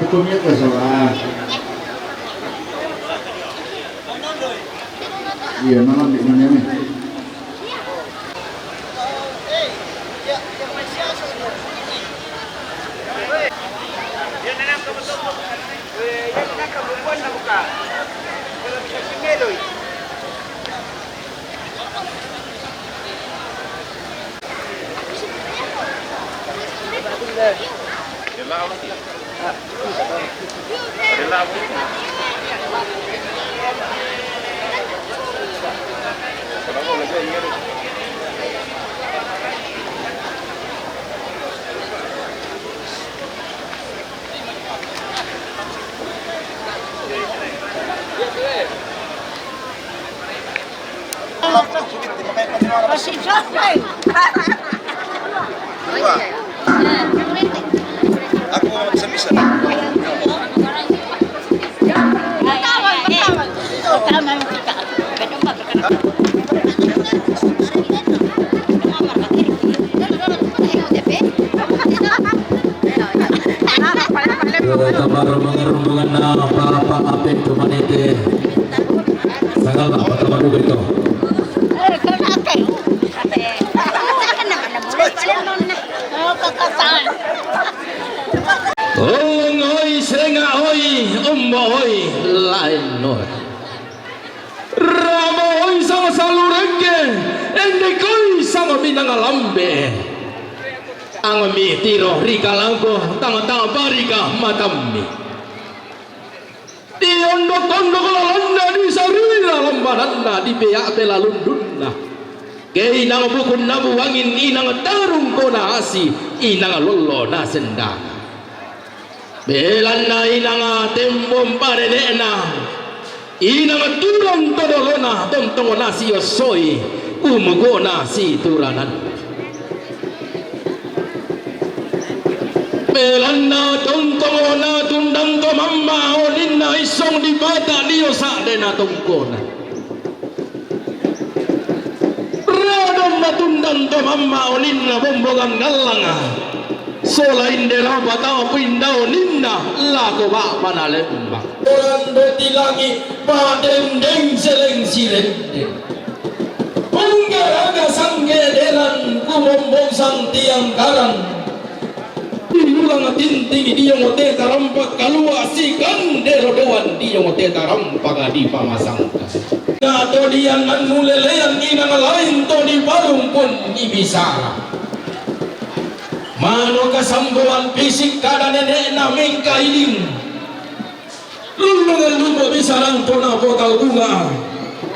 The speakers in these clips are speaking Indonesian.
hukumnya ke sholat. Iya, malam di mana nih? Aku bisa. Rombongan para apek cuman itu sangat apa teman itu. Oi senga oi umbo oi lain no. Ramo oi sama salurenge ende koi sama binang lambe. Angami tiro rika langko tanga-tanga parika matammi. Di ondok-ondok lalanda di sarira lambananda di beak tela lundunna. Kei nang bukun nabu wangin inang tarung kona asi inang lolo na sendang. Belanna inang tembom parenena. Inang turang todolona tontongo nasi yosoi umugo nasi turanan. Belanna tontongo tundang ko mamma oninna isong di bata liyo sa dena tongkona. Radon na tundang ko mamma oninna bombogan galanga. Sola indera bata pindaw ninna lako ba panalemba. Orang beti lagi padendeng seleng silente. Unggaraga sangge delan kumombong sang tiang karang. Ulang tinting dia ngote tarampak kalua si kandero doan dia ngote tarampak di pamasangkas. Ngato dia nan mulelean inang lain to di parung pun ibisara. Mano kasambuan fisik kada nenek na mengka iling. Lulungan lupa bisarang tona potal bunga.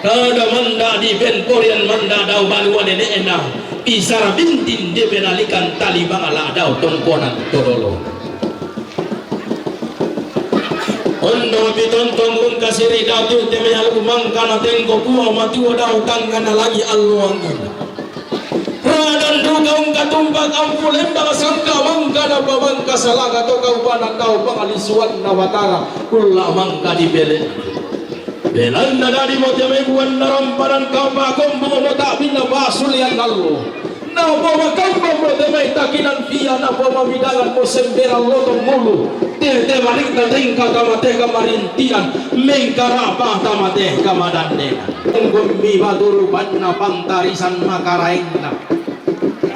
Kada manda di benporian manda dau balua nenek na. Isara bintin dia benalikan tali bangala daw tongkonan todolo. Ondo bitontong kung kasiri datu teme alumang kana tengko kuwa matuwa daw tangana lagi alluangin. Radan dugaung katumpak ampul embang sangka mangka na pamangka salaga to kaubanan daw pangalisuan na watara kula mangka di bele. Belan na dari mo teme buwan naramparan kau bagong mo tak bina basulian lalu. Na bawa kau mo teme takinan via na bawa bidangan mo sembera lotong mulu. Te balik na tingka kamate kamarintian mengkarapa tamate kamadandena. Tunggu baduru panna pantarisan makaraengna.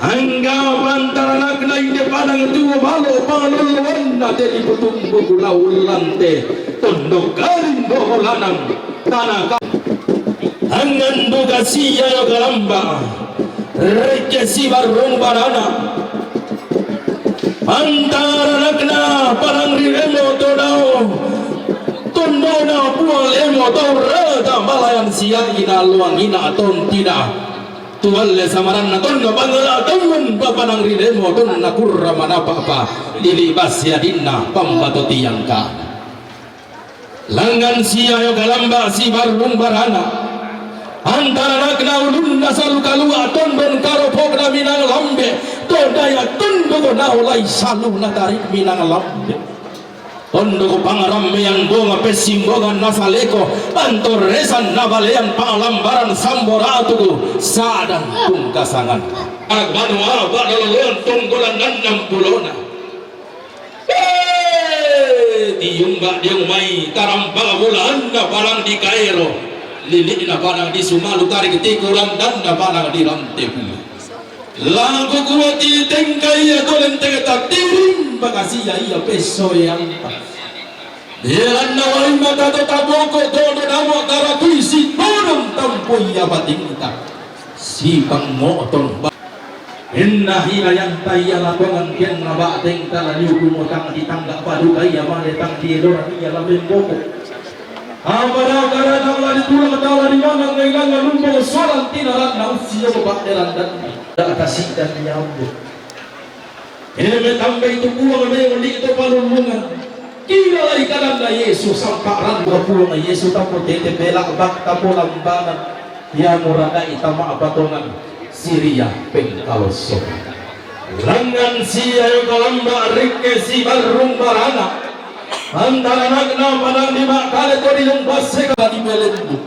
Angga pantaranak na ide padang tuwa balo panulwan na te ibutumbu kulawulante. Tunduk garing boholanang tanah angan buka siya yo galamba reke si barong barana antara nakna parang riremo to daw tondo na puang lemo to rada malayan siya ina luang ina aton tidak tuwal le samaran na tondo bangala temen papanang riremo ton na kurra manapapa dilibas ya dinna pambato tiyangka langgan siya yo galamba si barung barana antara nakna ulun nasalu kalua tondon karopok na minang lambe to daya tondo ko na ulay salu na tarik minang lambe tondo ko pangaram yang bunga pesimbogan nasaleko pantoresan na balean pangalambaran samboratu ko sadang pungkasangan agbanwa badalawan tunggolan dan pulona Tiumba dia mai tarambang bulan na parang di Kairo, lilik na parang di Sumalu tarik tikuran dan na parang di Rantepu. Lagu kuati tengkai ya dolen tegata tirim bagasi ya iya peso yang dia nawai mata taboko dono namo taratui si turun tampo ya batinta si pangmoton inna hina yang taya lakongan kian nabateng talani kumotang ditangga paduka ya maletang di dora ya lamen boko amara gara dalla ditulang dalla di mana ngailangan lumpang soran tinaran na usia bakteran dan atas dan nyambut ini tambah itu pulang yang itu palungan kira lagi karena Yesus samparan pulang Yesus tapo tete belak bak tapo lambanan yang murada itama abatongan Syria pengkaloso langan siya yung kalamba rike si barung barana antara nagna padang lima kali to yung base ka di belendu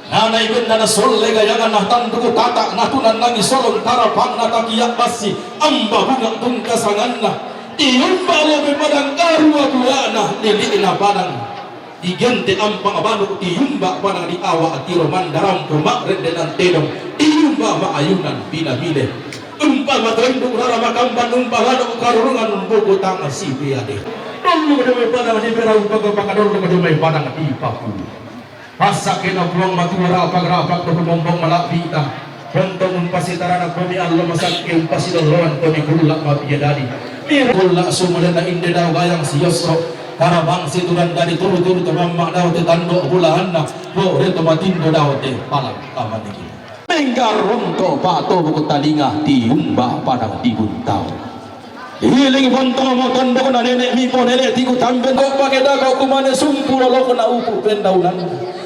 nanay benda na solle gayangan na tanduko tata natunan nangi solong tarapang natakiyak basi amba bunga tungkasangan na iyon balo may padang karua buwana nili na padang digente ampang abano tiyumba padang di awa at tiro mandaram pumakren den antedong tiyumba maayunan pinabile umpama trendong rara makamban umpama karurungan bukutang sipiade tunggu may padang di perang pagpapakador may padang di Papua pasakin ang buwang matura pag-rapak na bumombong malapita Hontong umpasitara na kami Allah masak ke umpasidoloran kami kulak mapiyadadi mirkulak sumulan na indi daw gayang si Yosro para bangsi turan dari turu-turu tamamak daw te tando bulahan na bo reto matindo daw te palang kamaniki menggarunto pato buku talinga tiumba padang dibuntau hiling bontong mo tondo ko na nenek mi po nenek tiku tamben ko pakeda ko kumane sumpuro lo ko na upu pendaunan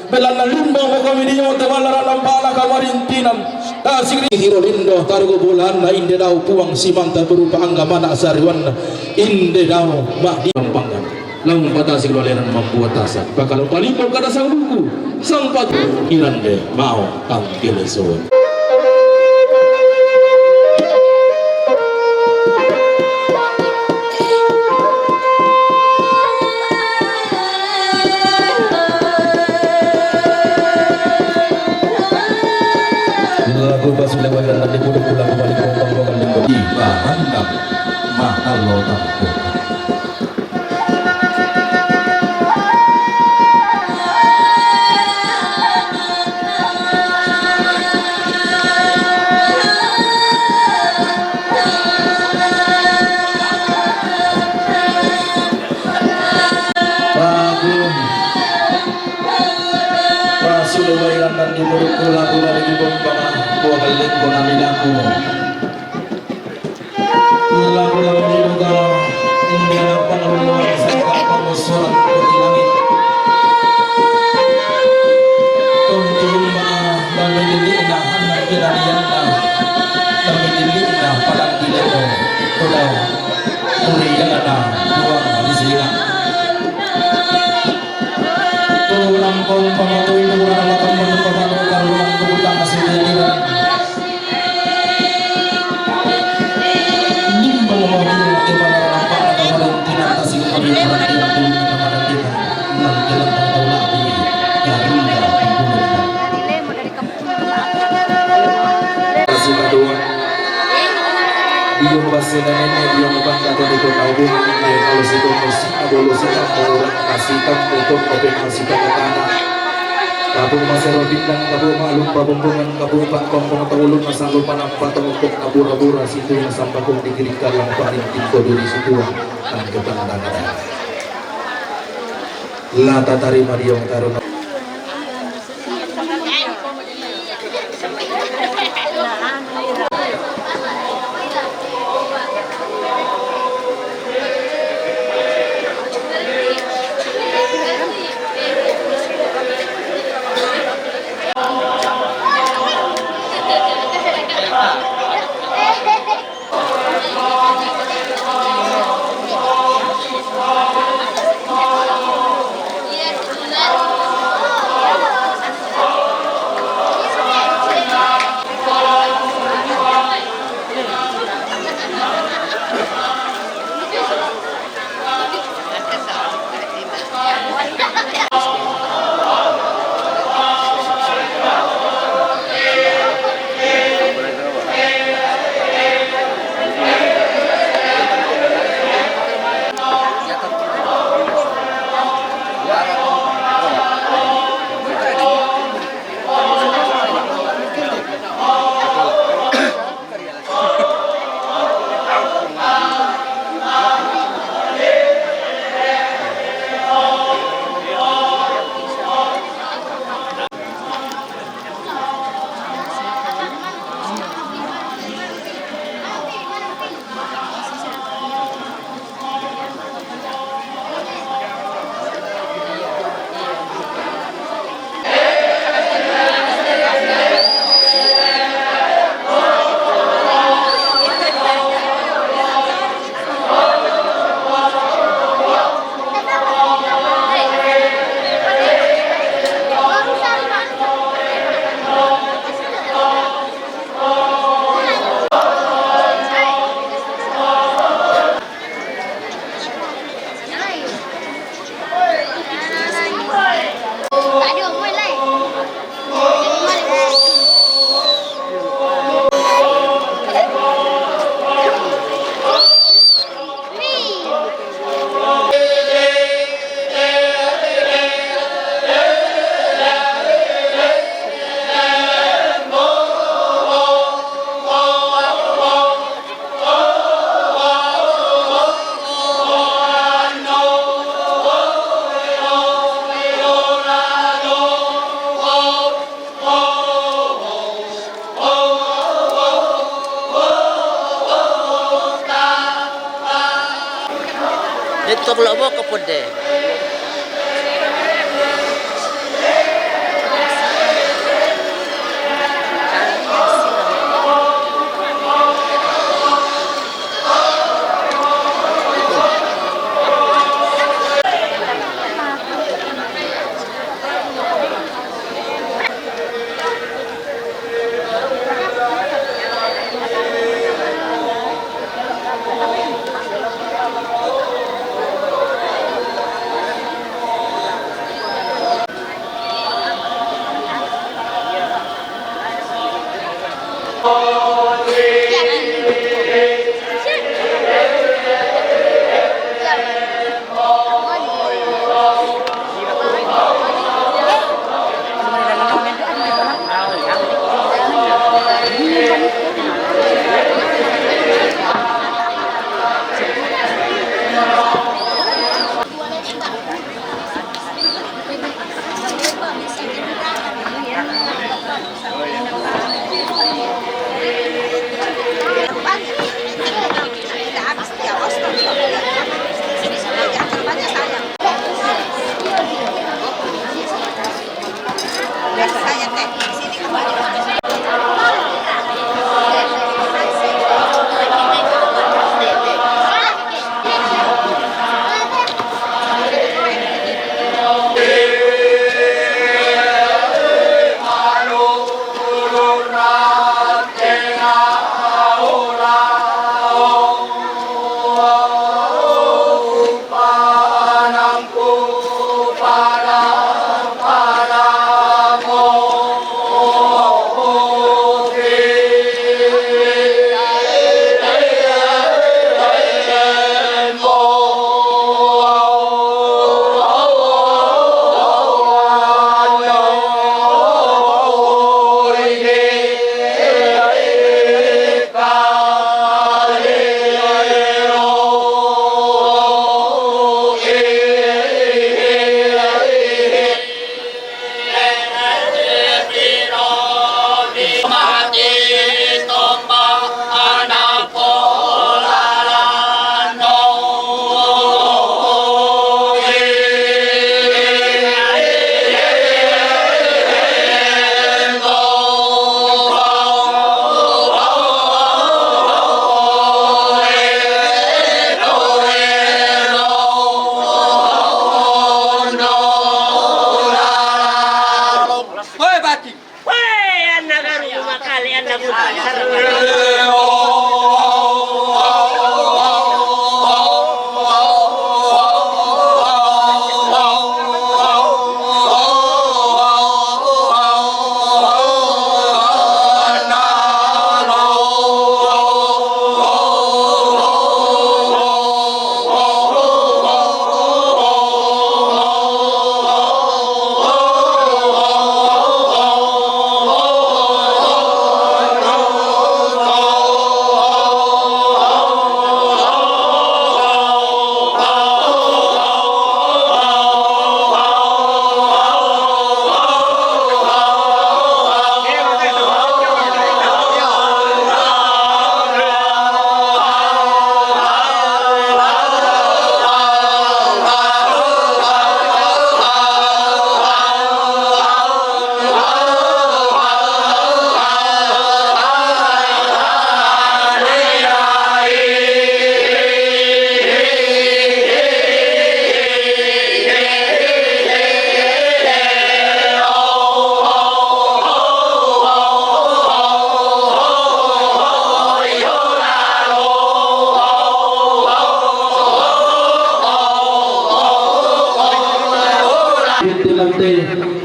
belan na limbang mo kami di mo temalara lampala kamarintinan tasiri hiro lindo targo bulan na inde daw puang simanta berupa anggaman asariwan inde daw mak di panggan lang patasi keloleran membuat tasa bakal palipol kada sang buku sang pat irande mau tang keleson Kuba sudah bayar nanti pulang kembali ke rombongan linggo di Bandang mahal lo takut sudah bayar nanti pulang kembali ke rombongan balik konamilaku lagu-lagu diduga hingga pengeluaran serta pengusuran putih langit tunjumma dan menjadinya anak kirayana dan menjadinya pada kileo kodau kuriyana buang disina tulang pong pamatuin kurang akan menumpang karuan kebutaan masih dilihat Yung base na nene yung banda dito na ubo ay halos ito musik abolusi ang mura nasikat ito open nasikat na tanah kabung maserobit dan kabung malum pabumbungan kabung pakong pengetahuan masang lupa nampak tengokok kabura-bura situ yang sampai kong dikirikan lang paling tingko duri situan dan ketenangan lata tarima diyong taruna Tok lobo kapode.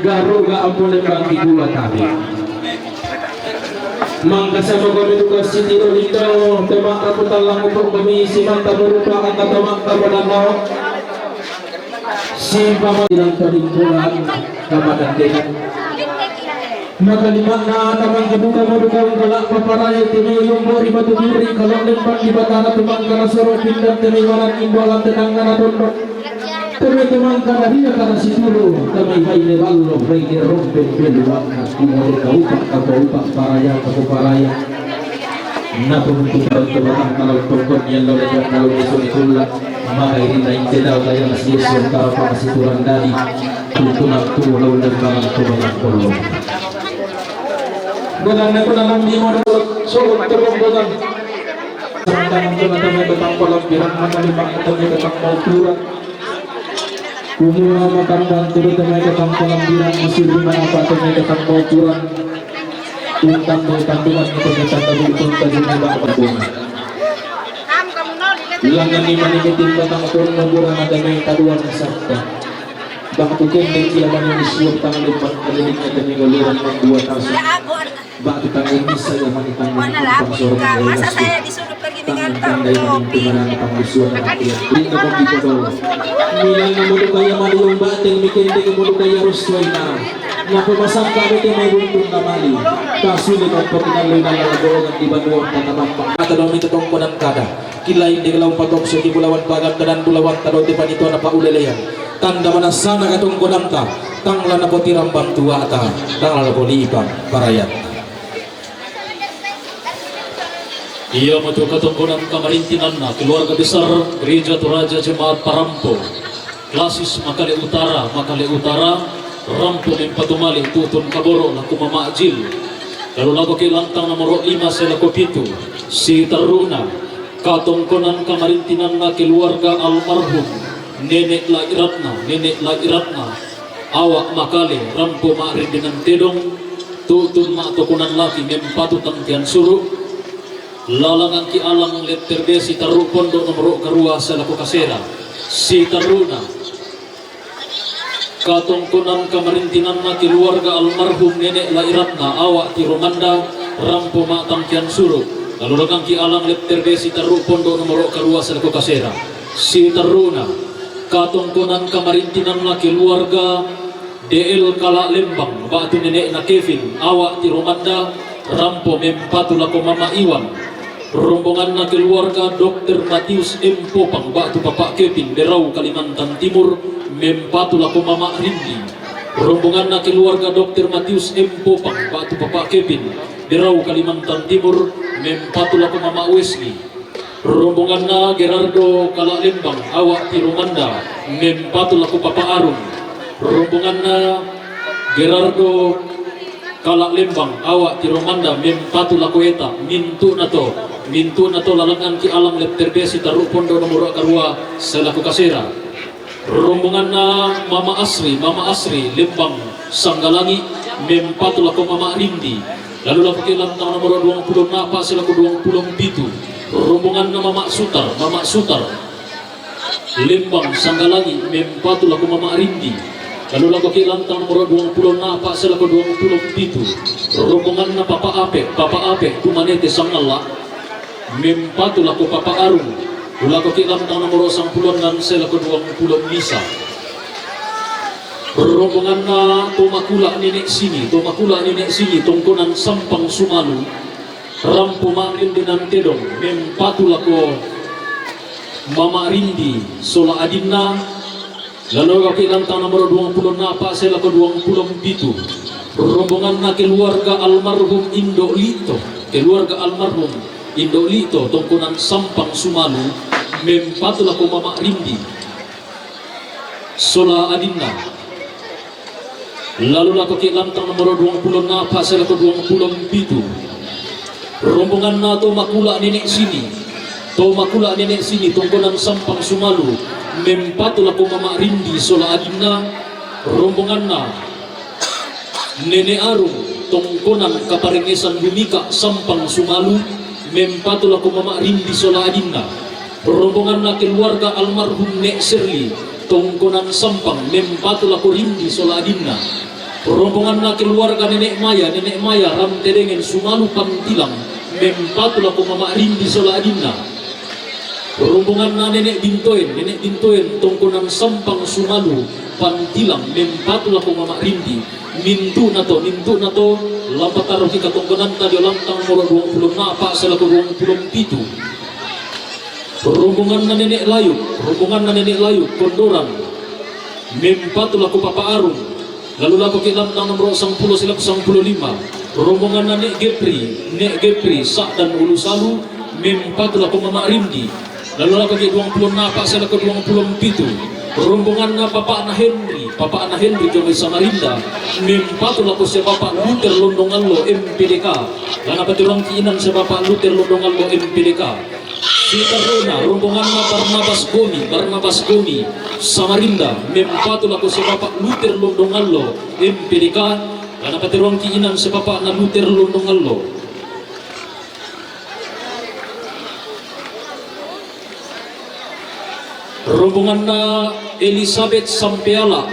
garuga ampun bagi gula tabi mangkasama ko edukasi di dito tema aku talang untuk kami simanta merupakan kata makta padanaw si pamadilang panimpulan kapadan din makalima na tamang kebuka madukang kalak paparaya tinuyong bori matuturi kalau lempan di batara tumang karasoro pindah teniwaran imbalan tenangan atondok teman-teman karena karena si turu kami bayi wallo bayi rompen beluang kumur kaupak atau upak paraya atau paraya na pumungkutan kebatang kalau pokok yang lo lepas kalau disuruh maka ini tak tidak kaya masih sementara masih turun dari tuntunan tu lalu lebangan tu banyak puluh. Bukan aku dalam di mana suruh turun bukan. Sementara tu ada betang kolam bilang mana di mana ada betang mau turun. Kumula makan dan turun dengan betang kolam bilang masih di mana apa dengan betang mau turun. Tentang kandungan itu kita tahu tentang jumlah perbuatan. Bilangan lima nikitin batang turun memburan ada main taduan sabda. Bangku kendeng siapa yang disiap tangan depan kelilingnya demi goliran membuat asap. Batu tangan bisa yang manitang tentang sorong masa saya disuruh pergi mengantar kopi. Brinda ko dito daw. Milang na mulu kaya maliyong bateng mikende ko mulu kaya rusway na. Napamasang kami tayo may runtong na mali. Kasulit ang patinaloy na lalagoon ang ibanuang patabampak. Atadong may tatong panang kada. Kilain di kalawang patong sa kibulawan bagat dan bulawan tadaw di panito na paulalayan. Tanda mana sana katong kunamta. Tangla na po tirambang tuwata. Tangla na po liipang parayat. Ia maju ketungkunan kamarintinan na keluarga besar Gereja Toraja Jemaat Parampo Klasis Makale Utara Rampo Mempatumali Tutun Kaboro na kumamakjil lalu lago kilantang nomor 5 selako pitu si Taruna katungkunan kamarintinan na keluarga almarhum Nenek Lairatna awak Makale Rampo Marindinan Tedong Tutun Matukunan Laki Mempatu Tangtian Suru lalangan ki alang letter D si taru pondok nomor karua selaku kasera si Taruna katungkunan kamarintinan na keluarga almarhum Nenek Lairatna awak ti Romanda Rampo Matangkian Suru lalu lagang ki alang letter D si taru pondok nomor karua selaku kasera si Taruna katungkunan kamarintinan na keluarga DL Kala Lembang batu Nenek na Kevin awak ti Romanda Rampo Mempatu lako Mama Iwan rombongan na keluarga Dr. Matius M. Popang batu Bapak Kevin Berau Kalimantan Timur Mempatu lako Mama Rindi rombongan na keluarga Dr. Matius M. Popang batu Bapak Kevin Berau Kalimantan Timur Mempatu lako Mama Wesley rombongan na Gerardo Kala Lembang awak ti Romanda Mempatu lako Papa Arum rombongan na Gerardo Kala Lembang awak ti Romanda Mempatu lako eta mintu na to lalangan ki alam letter B si taru pondo nomor karua selaku kasera rombongan na Mama Asri Lembang Sanggalangi Mempatu lako Mama Rindi lalu lako kilantang nomor 20 napa selaku 27 rombongan na Mama Sutar Lembang Sanggalangi Mempatu lako Mama Rindi lalu lako kilantang nomor 20 napa selaku 27 rombongan na Papa Ape Tumanete Sangala Mempatu lako Papa Arum lako kilantang nomor 10 dan selaku 20 Lisa rombongan na Tomakula Nenek Sini tongkonan Sampang Sumalu Rampo Marindinan Tedong Mempatu lako Mama Rindi Sola Adinna lalu lako kilantang nomor 20 napa selaku 27 rombongan na keluarga almarhum Indo Lito tongkonan Sampang Sumalu Mempatu lako Mama Rindi Sola Adinna lalu lako kilantang nomor 20 napa selaku 27 rombongan na Tomakula Nenek Sini tongkonan Sampang Sumalu Mempatu lako Mama Rindi Sola Adinna rombongan na Nenek Arum tongkonan Kaparengesan Bumika Sampang Sumalu Mempatu lako Mama Rindi Sola Adinna rombongan na keluarga almarhum Nek Serli tongkonan Sampang Mempatu lako Rindi Sola Adinna rombongan na keluarga Nenek Maya Ram Tedengen Sumalu Pantilang Mempatu lako Mama Rindi Sola Adinna rombongan na Nenek Bintoen tongkonan Sampang Sumalu Pantilang Mempatu lako Mama Rindi mintu na to lampataro ki katongkonan tadi lantang nomor 20 napa selaku 27 rombongan na Nenek Layu Kondoran Mempatu lako Papa Arum lalu lako ki lantang nomor 10 selaku 15 rombongan Nek Gepri sak dan ulu salu mempatulah ko Mama Rimdi. Lalu lagu ke 20 napak saya ke 27 rombongan na Papa Ana Henry jomai Samarinda mempatulah ko si Bapak Luther Londongan lo MPDK dan apa turang kiinan si Bapak Luther Londongan lo MPDK. Si Taruna rombongan na Barnabas Gomi Samarinda mempatulah ko si Bapak Luther Londongan lo MPDK dan apa turang kiinan si Bapak na Luther Londongan lo. Rombongan na Elizabeth Sampeala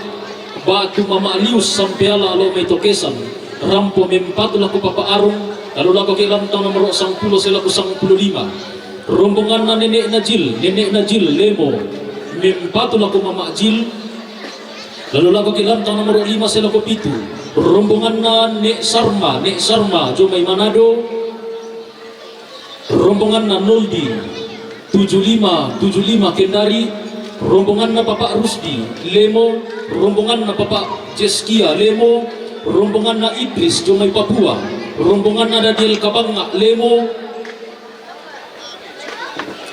Batu Mama Alius Sampeala lo may tokesan rampo mempatulah ko Papa Arong lalu lagu ke lantang nomor 10 selaku 15 rombongan na Nenek Najil Lemo mempatulah ko Mama Jil lalu lagu ke lantang nomor 5 selaku 7 rombongan na Nek Sarma Jomai Manado rombongan na Noldi 75 Kendari rombongan na Papa Rusdi Lemo rombongan na Papa Jeskia Lemo rombongan na Idris Jomai Papua rombongan na Daniel Kabanga Lemo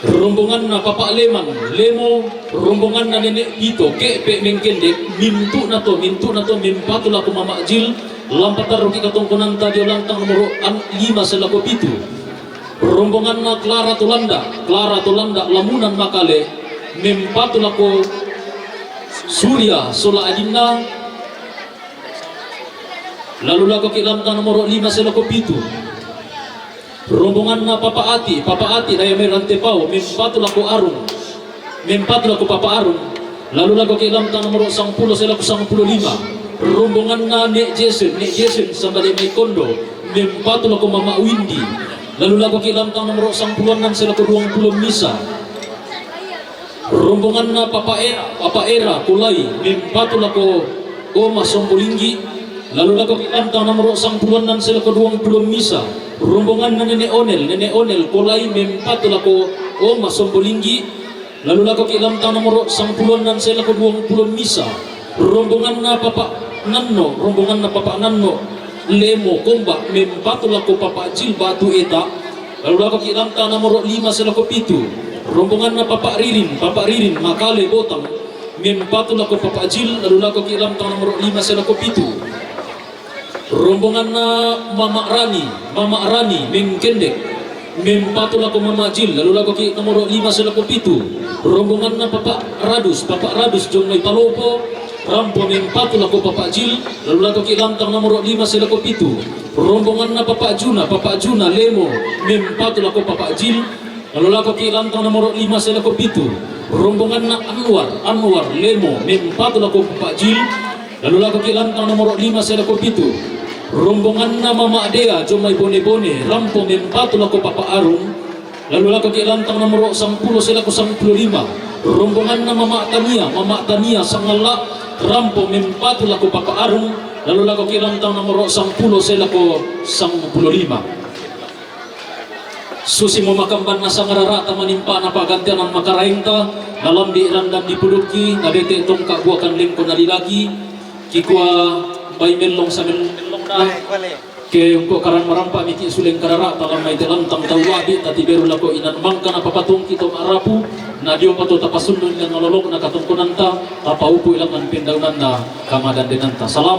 rombongan na Papa Leman Lemo rombongan na Nenek Pito Kepe Mengkendek mintu na to mimpatulah ko Mama Jil lampatar roki katong konanta dia lantang nomor 5 selaku 7 rombongan na Clara Tolanda Lamunan Makale mempatulah ko Surya Sola Adinda lalu lagu ke lantang nomor 5 selaku 7 rombongan na Papa Ati daya merante pau mempatulah ko Papa Arung lalu lagu ke lantang nomor 10 selaku 15 rombongan na Nek Jason sambade may kondo mempatulah ko Mama Windy lalu lagu ke lantang nomor 10 selaku 20 Misa rombongan na Papa Era Kulai mempatulah ko Oma Sombolinggi lalu lagu ke lantang nomor 10 selaku 20 Misa rombongan na Nenek Onel Kulai mempatulah ko Oma Sombolinggi lalu lagu ke lantang nomor 10 selaku 20 Misa rombongan na Papa Nanno Lemo Kombak mempatulah ko Papa Jil Batu Eta lalu lagu ke lantang nomor 5 selaku 7 rombongan na Papa Ririn Makale Botang mempatulah ko Papa Jil lalu lagu ke lantang nomor 5 selaku 7 rombongan na Mama Rani Mengkendek mempatulah ko Mama Jil lalu lagu ke nomor 5 selaku 7 rombongan na Papa Radus Jomai Palopo rampo mempatulah ko Papa Jil lalu lagu ke lantang nomor 5 selaku 7 rombongan na Papa Juna Lemo mempatulah ko Papa Jil lalu lagu ke lantang nomor 5 selaku 7 rombongan na Anwar Lemo mempatulah ko Papa Jil lalu lagu ke lantang nomor 5 selaku 7 rombongan na Mama Dea Jomai Bone rampo mempatulah ko Papa Arung lalu lagu ke lantang nomor 10 selaku 15 rombongan na Mama Tania Sangala rampo mempatulah ko Papa Arung lalu lagu ke lantang nomor 10 selaku 15 susi memakamban nasa ngarara tamanimpa na pagantian ang makaraingta dalam di randam di puduki nabete itong kabuakan lingko na lilaki kikwa bay melong sa melong na ke untuk karang marampa miti suling karara talam may telantang tawadi tati beru lako inan mangka na papatung kito arapu na diyo pato tapasundun ng nololok na katungkunanta tapaupo ilang ang pindaunan na kamadan dinanta salam.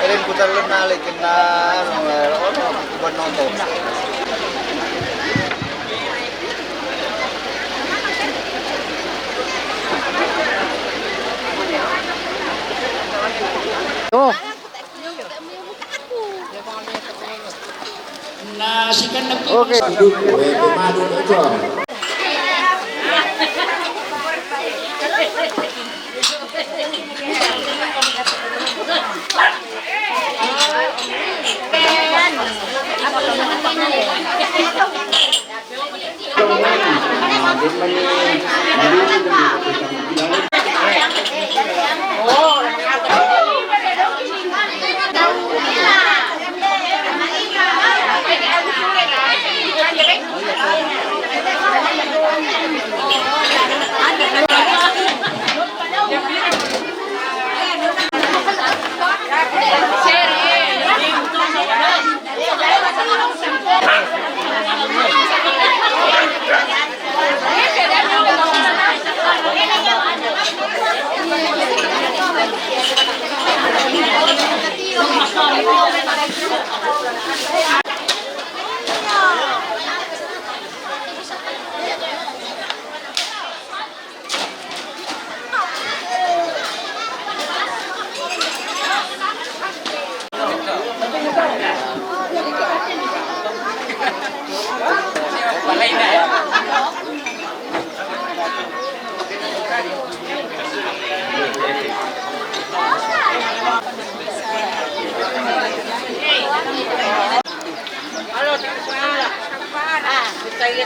Kalian putar nalik na buat nonton. Oke. Duduk, madu itu.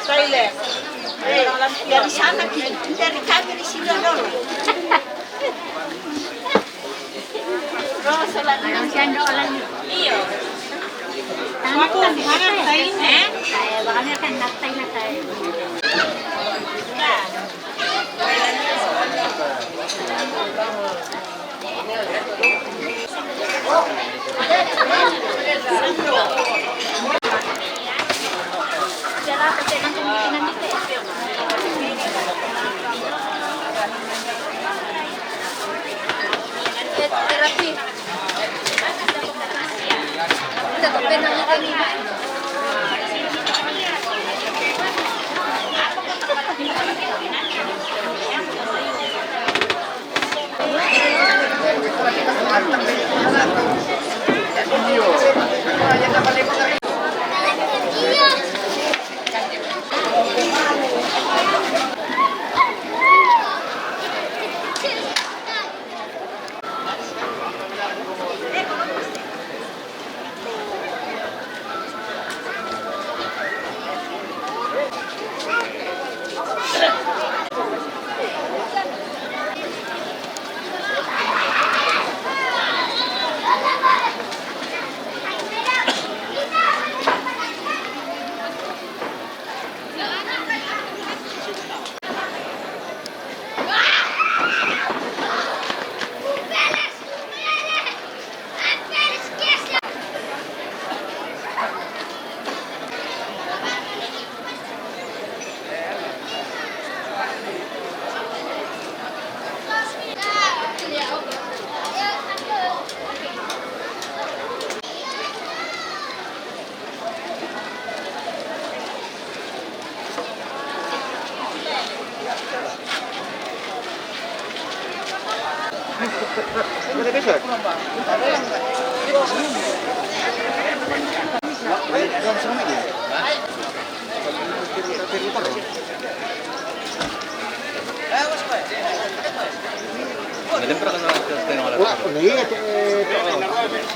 Toilet. Dari sana dari kami di sini dulu. Terus lang siya dolan. Iyo. Ako hanap tayo Kaya baka may hanap tayo na tayo.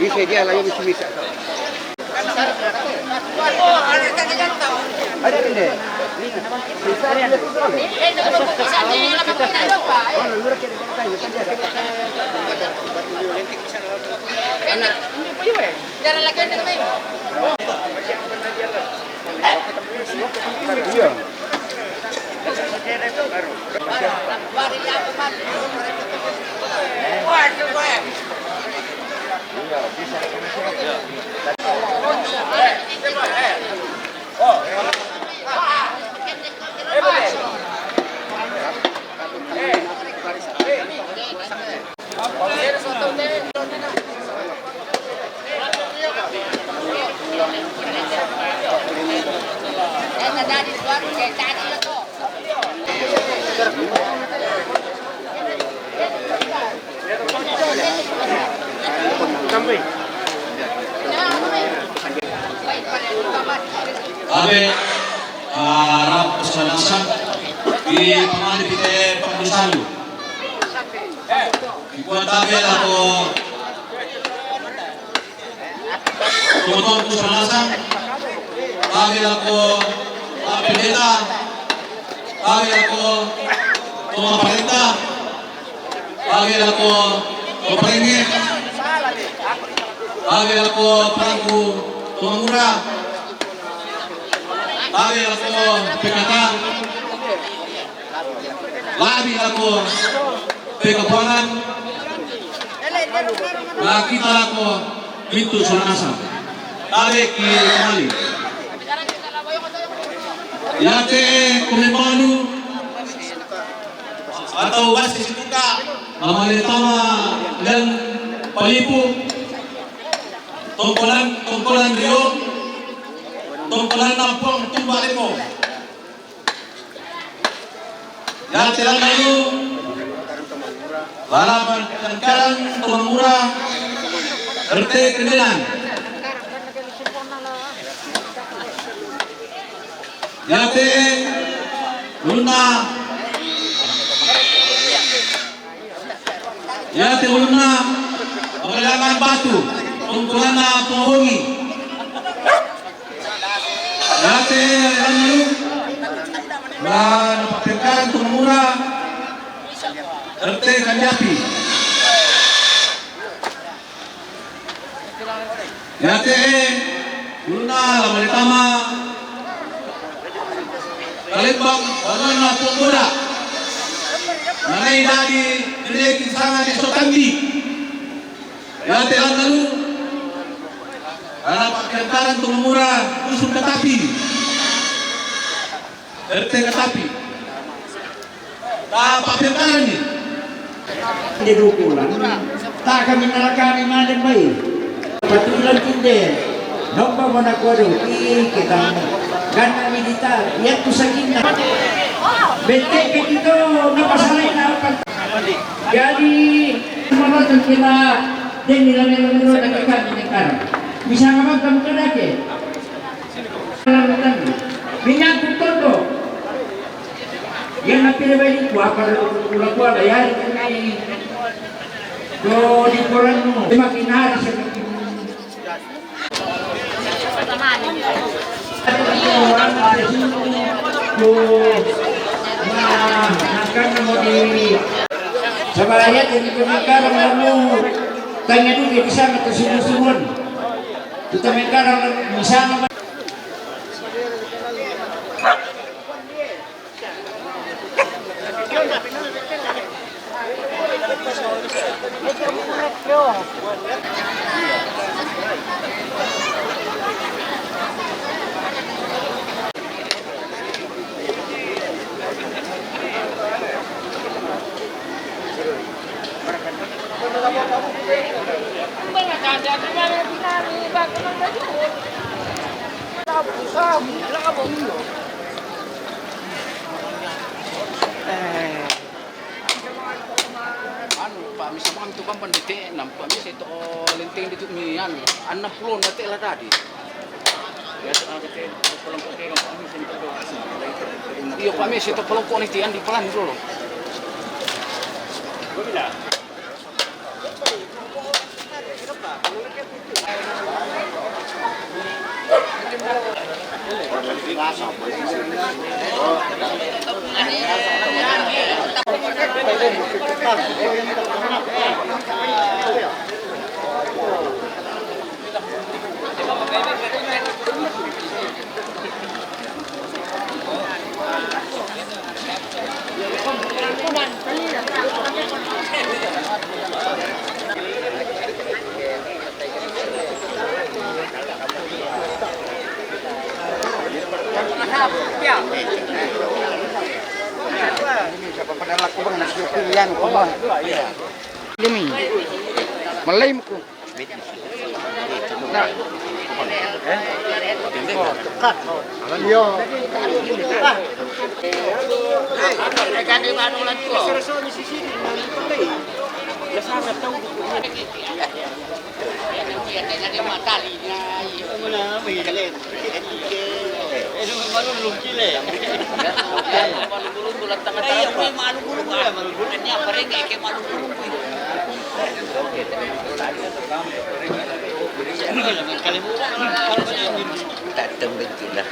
Bisa dia lah yang bisa. Ada ini. Abe harap kesalahan di pemandi kita pembisalu. Buat tabel aku tonton kesalahan tabel aku pendeta Panggil ako tumaparenta. Panggil ako tumaparingit. Panggil ako parangku tumamura. Panggil ako pekata. Labi ako pekapuangan. Nakita ako pintu Suranasa. Tarik kiri kembali. Yate kumimanu atau wasis buka tama dan palipu tongkolan rio tongkolan nampong tumbalik mo. Yate lang lalu balapan kangkang tumamura erte kendelan. Yate Luna Yate Luna Pengelangan batu Tungkulan penghuni Yate Lalu Napakirkan Tumura Erte Kandiapi Yate Luna Lamalitama Kalimbang bangun na pemuda nanay dari direk sangat di Sotandi Yate lang lalu anak pagkantaran tumura usung katapi RT katapi tak pagkantaran ni Di dukulan, tak kami nalakani malam baik. Patulan kinder, nomba mana kodo, kita gana militar, yang tu sakit na. Benteng itu napasalay na apa? Jadi malah kita dan nilai menurut kita mendengar. Bisa ngamak kamu kerja? Minyak kutondo. Yang napilih balik apa ulah kuala ya ini. Do di koran mo makin hari semakin akan mau di sabaya jadi pemekaran lalu tanya dulu bisa atau sumun kita mekaran misalnya Pak misa mang tukang pandite nampak misa itu lenteng di tumian 60 nate lah tadi. Ya kate kelompok ke kampung misa itu. Iya Pak misa itu kelompok ni tian di pelan dulu. Bila pada laku bang nasi pilihan ko bang. Demi malay mo ko. Nah. Yo. Ganti baru lagi ko. Sangat tahu. Jadi matalinya. Mana bigalen. Itu baru belum kile. Malu gulung bulat tengah tarap. Ay, malu gulung ya, malu gulungnya pareng ke malu gulung. Tatang betul lah.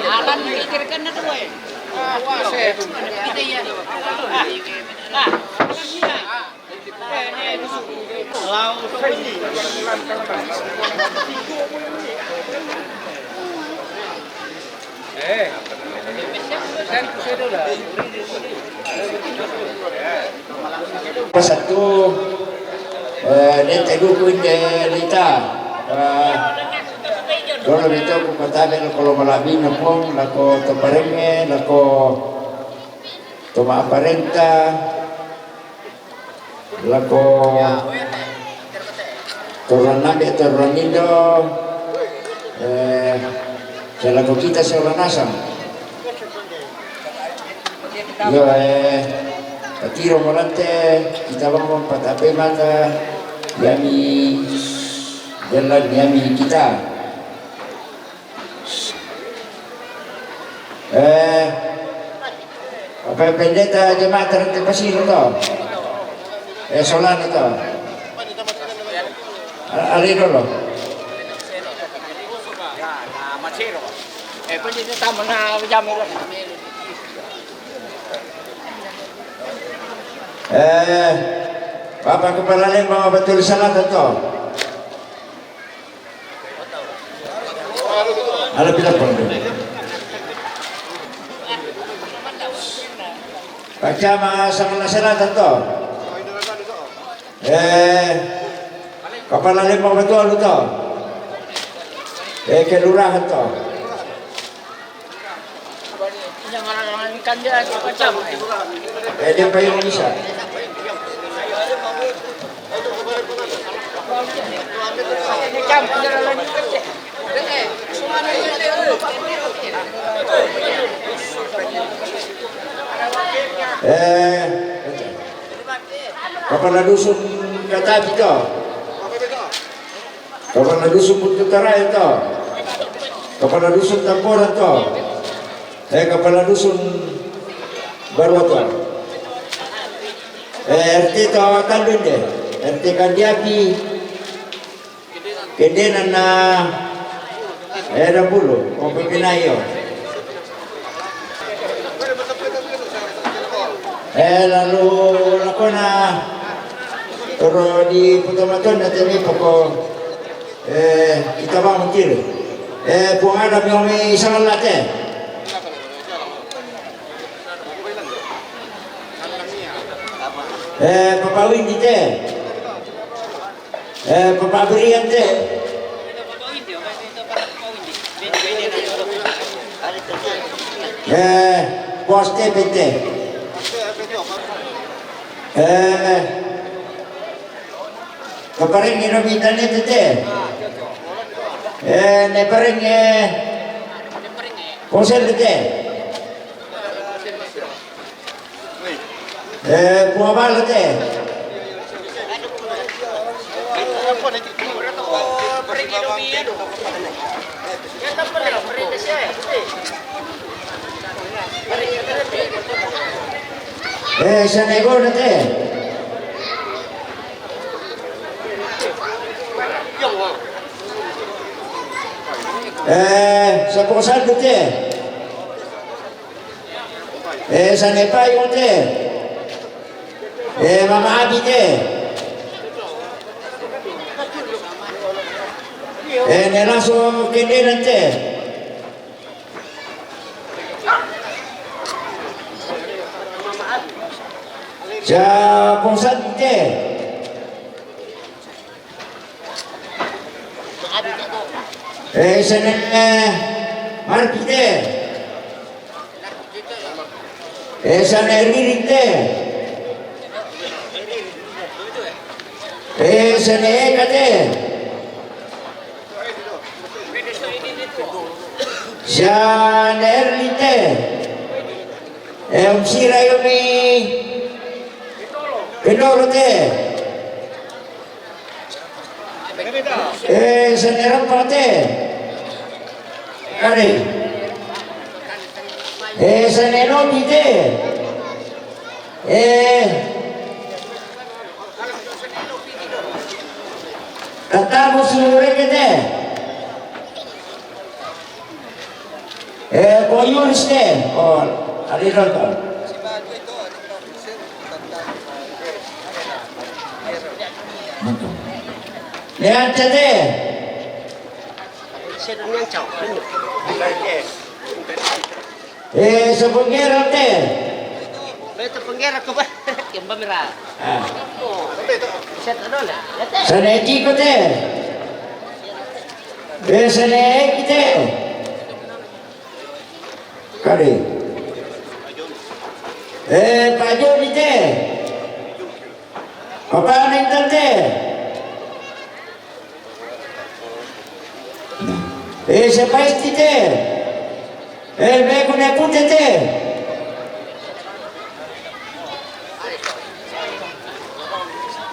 Alan mikirkan na tuh eh. Satu dia teguhin Lita. Kalau dito kung katabi na kalau malabi na pong lako toparenge, lako tomaaparenta, lako toranabi, toranido, sa lako kita sa ulanasam. Yo, katiro molante, kita bang patabi mata, yami, jalan yami kita. Apa pendeta jemaat terpasir itu? Solan itu. Ali dulu. Pendeta tamu na jam Bapak Kepala Lembang betul salah itu. Ada bilang pun. Baca sama nasional tentu. Kepala Lembang betul itu. Kelurahan itu. yang orang ikan dia macam. Dia payung bisa. Kepala dusun kata kita. Kepala dusun Utara itu. Kepala dusun Tamporan itu. Kepala dusun Barwata. RT itu Kandun deh. RT Kandiapi. Kedenan na Rambulo, o Pipinayo. Lalu ako na toro di Putumaton na tini poko kita ba mungkin kung ada yung may isang latte papawin dite papabirian te poste pete kaparing inomitan ni tete ne paring konsel tete buabal tete sa nego tete sa kosan tete sa nepayo tete mama abi tete nelaso kende nante sa kosan tete sa marpite sa neririnte sa neekate sa neerlite umsira yomi Pendolote sa nerampate kare sa nenobite Tatapos suri kita. Koyuris deh. Oh, ada nonton. Lihat deh. Sepengera deh. Beto penggera ko ba? Kimba mira. Ah. Set ano na? Saneti ko deh. Saneti deh. Kali. Pak Joni deh. Apa nih tante? Siapa istri? Mereka nak putih deh.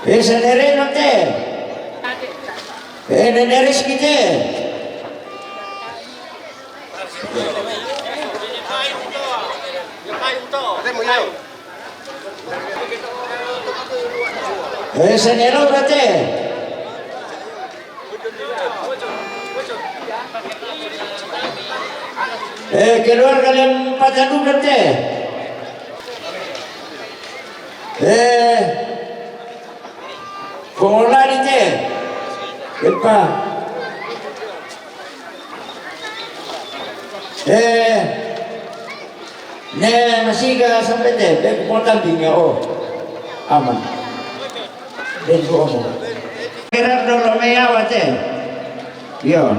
Sanereno te. Neneris kita. Sanero te. Keluar kalian pacadu te. Kola ni te. Kenapa? Masih ke sampai te. Dia kumpulan tinggal oh. Aman. Dan gua mau. Kira dulu meyawa te. Yo.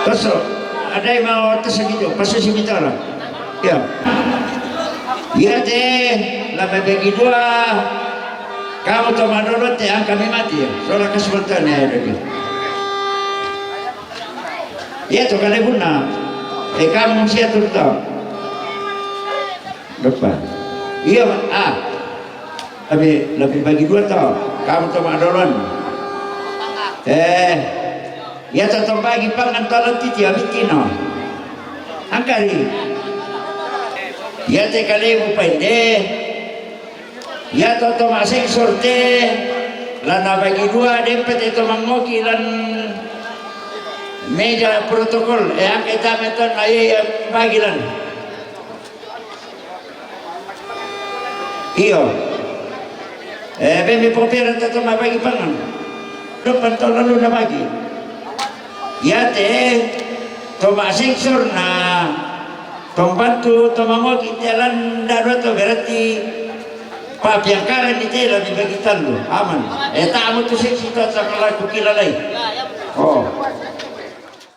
Terus ada yang mau tersegitu, pasti segitu lah. Ya. Iya teh, lah bagi dua. Kamu tuh mandorot teh, kami mati ya. Soalnya kesempatan ya ada. Iya tuh kali guna. Kamu siapa tuh tau? Depan. Iya lebih bagi dua tau. Kamu tuh mandorot. Ya tetap bagi pangan talan titi abitino. Angkari. Ya te kali upende. Ya toto masing sorte. Lana bagi dua dempet itu mangoki dan meja protokol. Kita meton ayo bagi lan. Iyo. Bemi popera toto bagi pangan. Depan to lalu na bagi. Ya teh, tomasing surna, tombantu, tomangoki jalan darurat berarti papiangkaran di teh lebih bagitan lo, aman. Tamu tu seksi tu sama laku kilalai. Oh,